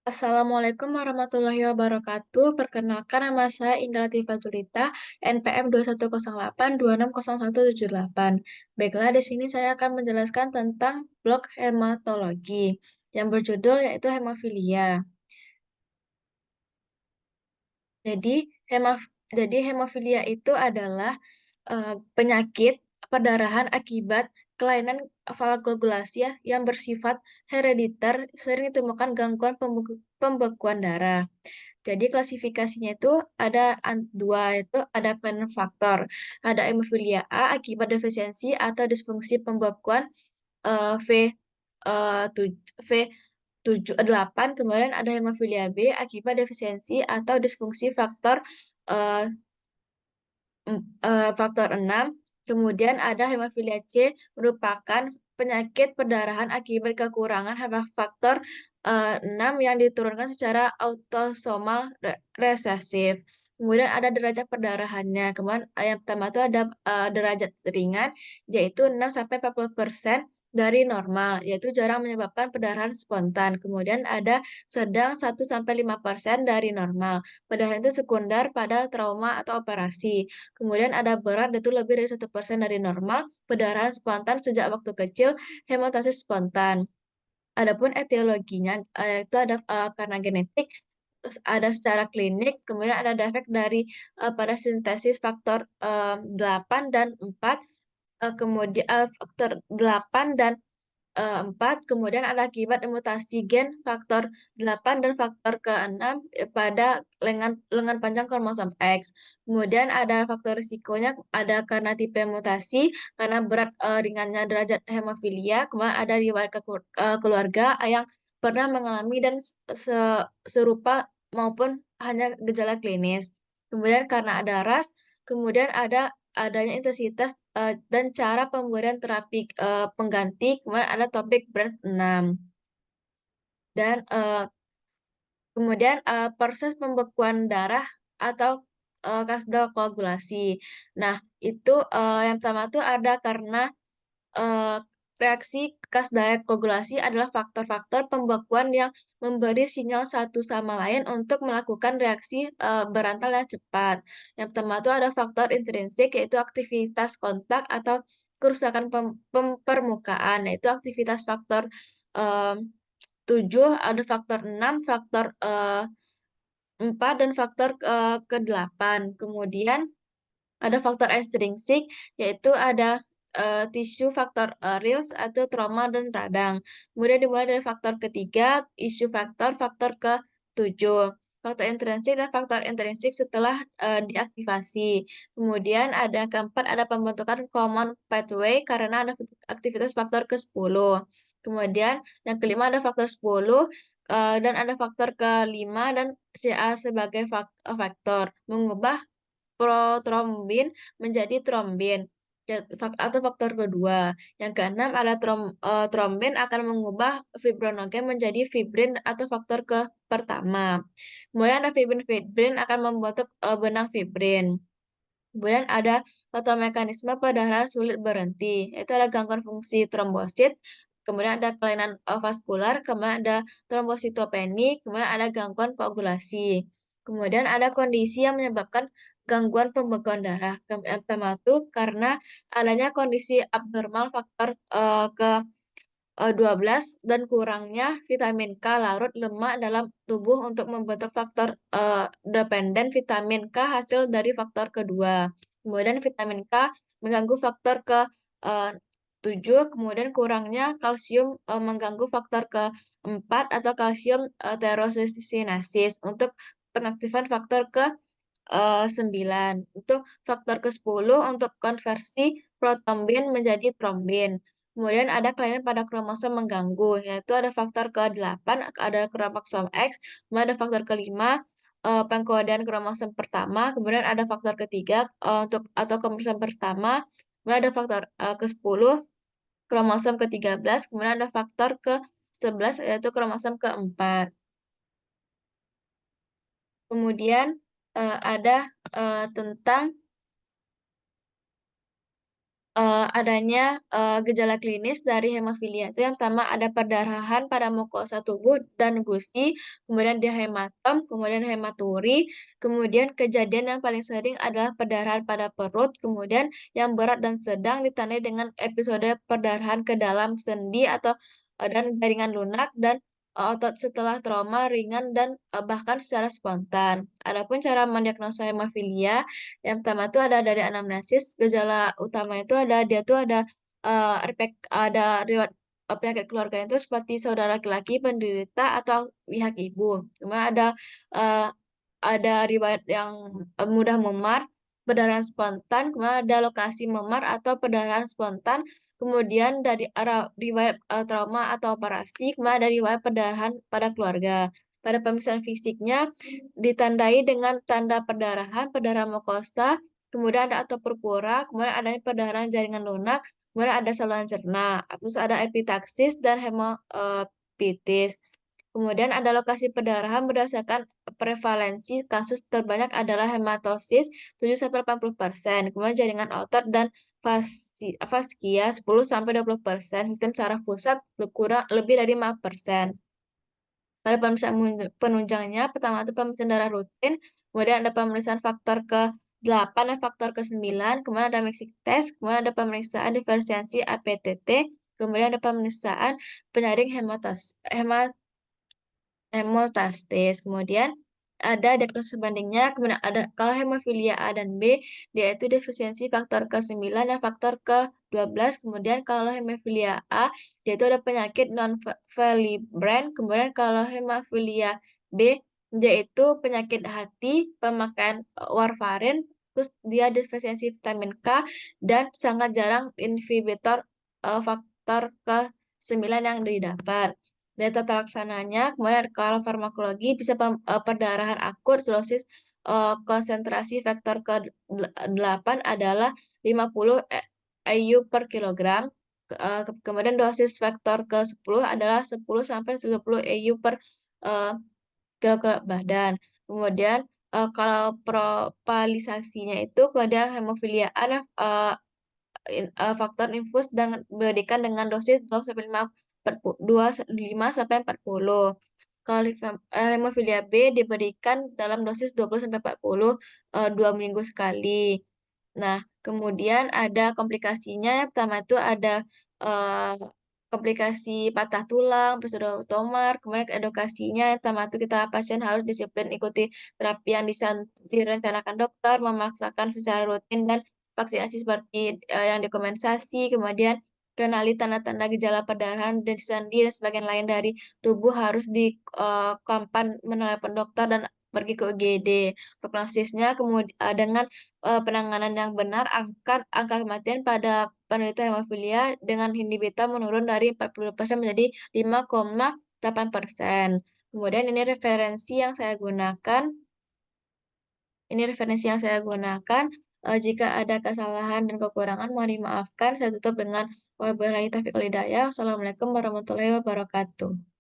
Assalamualaikum warahmatullahi wabarakatuh. Perkenalkan nama saya Indra Tifa Zulita, NPM 2108260178. Baiklah, di sini saya akan menjelaskan tentang blok hematologi yang berjudul yaitu hemofilia. Jadi, hemofilia itu adalah penyakit perdarahan akibat kelainan valkoagulasi ya, yang bersifat herediter, sering ditemukan gangguan pembekuan darah. Jadi klasifikasinya itu ada dua, itu ada kelainan faktor. Ada hemofilia A akibat defisiensi atau disfungsi pembekuan V V 8, kemudian ada hemofilia B akibat defisiensi atau disfungsi eh, faktor 6. Kemudian ada hemofilia C merupakan penyakit perdarahan akibat kekurangan faktor 6 yang diturunkan secara autosomal resesif. Kemudian ada derajat perdarahannya. Kemudian yang pertama itu ada derajat ringan, yaitu 6 sampai 40% dari normal, yaitu jarang menyebabkan perdarahan spontan. Kemudian ada sedang 1 sampai 5% dari normal. Perdarahan itu sekunder pada trauma atau operasi. Kemudian ada berat, yaitu lebih dari 1% dari normal, perdarahan spontan sejak waktu kecil, hematasis spontan. Adapun etiologinya itu ada karena genetik, terus ada secara klinik, kemudian ada efek dari pada sintesis faktor 8 dan 4, kemudian faktor 8 dan 4, kemudian ada akibat mutasi gen faktor 8 dan faktor ke-6 pada lengan lengan panjang kromosom X. Kemudian ada faktor risikonya, ada karena tipe mutasi, karena berat ringannya derajat hemofilia, kemudian ada riwayat keluarga yang pernah mengalami dan serupa maupun hanya gejala klinis. Kemudian karena ada ras, kemudian adanya intensitas dan cara pemberian terapi pengganti, kemudian ada topik brand 6. Dan kemudian proses pembekuan darah atau kasdal koagulasi. Nah, itu yang pertama tuh ada karena Eee, reaksi kas diet koagulasi adalah faktor-faktor pembekuan yang memberi sinyal satu sama lain untuk melakukan reaksi, berantal yang cepat. Yang pertama itu ada faktor intrinsik, yaitu aktivitas kontak atau kerusakan permukaan, yaitu aktivitas faktor, mmm, 7, ada faktor 6, faktor, 4, dan faktor, ke-8. Kemudian ada faktor ekstrinsik, yaitu ada, tisu faktor, Reels atau trauma dan radang. Kemudian dimulai dari faktor ketiga, isu faktor ke-7. Faktor intrinsik dan faktor intrinsik setelah, diaktifasi. Kemudian ada keempat, ada pembentukan common pathway karena ada aktivitas faktor ke-10. Kemudian yang kelima ada faktor 10, dan ada faktor ke-5 dan Ca sebagai faktor mengubah protrombin menjadi trombin, atau faktor kedua. Yang keenam ada trombin akan mengubah fibrinogen menjadi fibrin atau faktor ke pertama. Kemudian ada fibrin akan membentuk benang fibrin. Kemudian ada suatu mekanisme perdarahan sulit berhenti, yaitu ada gangguan fungsi trombosit, kemudian ada kelainan vaskular, kemudian ada trombositopeni, kemudian ada gangguan koagulasi. Kemudian ada kondisi yang menyebabkan gangguan pembekuan darah. Yang pertama itu karena adanya kondisi abnormal faktor ke 12 dan kurangnya vitamin K larut lemak dalam tubuh untuk membentuk faktor dependen vitamin K hasil dari faktor kedua. Kemudian vitamin K mengganggu faktor ke eee, 7, kemudian kurangnya kalsium mengganggu faktor ke-4 atau kalsium terosinasis untuk pengaktifan faktor ke 9. Untuk faktor ke-10 untuk konversi protombin menjadi trombin. Kemudian ada kelainan pada kromosom mengganggu, yaitu ada faktor ke-8, ada kromosom X, kemudian ada faktor ke-5, pengkodean kromosom pertama, kemudian ada faktor ke-3, untuk atau kromosom pertama, kemudian ada faktor, ke-10, kromosom ke-13, kemudian ada faktor ke-11, yaitu kromosom ke-4. Kemudian, ada, tentang Adanya, gejala klinis dari hemofilia itu yang pertama ada perdarahan pada mukosa tubuh dan gusi, kemudian dia hematom, kemudian hematuri, kemudian kejadian yang paling sering adalah perdarahan pada perut, kemudian yang berat dan sedang ditandai dengan episode perdarahan ke dalam sendi atau, dan jaringan lunak dan, otot setelah trauma ringan dan, bahkan secara spontan. Adapun cara mendiagnosa hemofilia yang pertama tuh ada dari anamnesis, gejala utama itu ada dia tuh ada, ada riwayat, penyakit keluarga itu seperti saudara laki-laki penderita atau pihak ibu. Kemudian eee, ada riwayat yang, mudah memar, perdarahan spontan, kemudian ada lokasi memar atau perdarahan spontan, kemudian dari riwayat, trauma atau operasi, kemudian ada riwayat perdarahan pada keluarga. Pada pemeriksaan fisiknya ditandai dengan tanda perdarahan mukosa, kemudian ada atau purpura, kemudian adanya perdarahan jaringan lunak, kemudian ada saluran cerna, terus ada epitaksis dan Kemudian ada lokasi perdarahan berdasarkan prevalensi kasus terbanyak adalah hematosis 7-80%, kemudian jaringan otot dan faskia 10-20%, sistem saraf pusat lebih dari 5%. Pada pemeriksaan penunjangnya, pertama itu pemeriksaan darah rutin, kemudian ada pemeriksaan faktor ke-8 dan faktor ke-9, kemudian ada mixing test, kemudian ada pemeriksaan diferensiasi APTT, kemudian ada pemeriksaan penyaring hemostasis. Kemudian ada diagnosis sebandingnya, kemudian ada kalau hemofilia A dan B, dia itu defisiensi faktor ke-9 dan faktor ke-12. Kemudian kalau hemofilia A, dia itu ada penyakit non-Felibrand. Kemudian kalau hemofilia B, dia itu penyakit hati, pemakaian, warfarin, terus dia defisiensi vitamin K, dan sangat jarang inhibitor, faktor ke-9 yang didapat. Dari tata laksananya, kemudian kalau farmakologi bisa perdarahan akut dosis, konsentrasi faktor ke-8 adalah 50 IU per kilogram, kemudian dosis faktor ke-10 adalah 10 sampai 30 IU per, eee, kilogram badan. Kemudian, kalau propalisasinya itu kemudian hemofilia A, faktor infus diberikan dengan dosis 5 sampai 40. Kalau hemofilia B diberikan dalam dosis 20 sampai 40, 2 minggu sekali. Nah, kemudian ada komplikasinya, yang pertama itu ada, eee, komplikasi patah tulang, pseudotumor, kemudian edukasinya yang pertama itu pasien harus disiplin ikuti terapi yang direncanakan dokter, memaksakan secara rutin dan vaksinasi seperti, yang direkomendasi, kemudian kenali tanda-tanda gejala perdarahan dan sendi dan sebagian lain dari tubuh harus kapan menelepon dokter dan pergi ke UGD. Prognosisnya dengan penanganan yang benar, angka kematian pada penderita hemofilia dengan inhibitor menurun dari 40% menjadi 5,8%. Kemudian ini referensi yang saya gunakan, jika ada kesalahan dan kekurangan mohon dimaafkan. Saya tutup dengan wabillahi taufiq wal hidayah. Wassalamualaikum warahmatullahi wabarakatuh.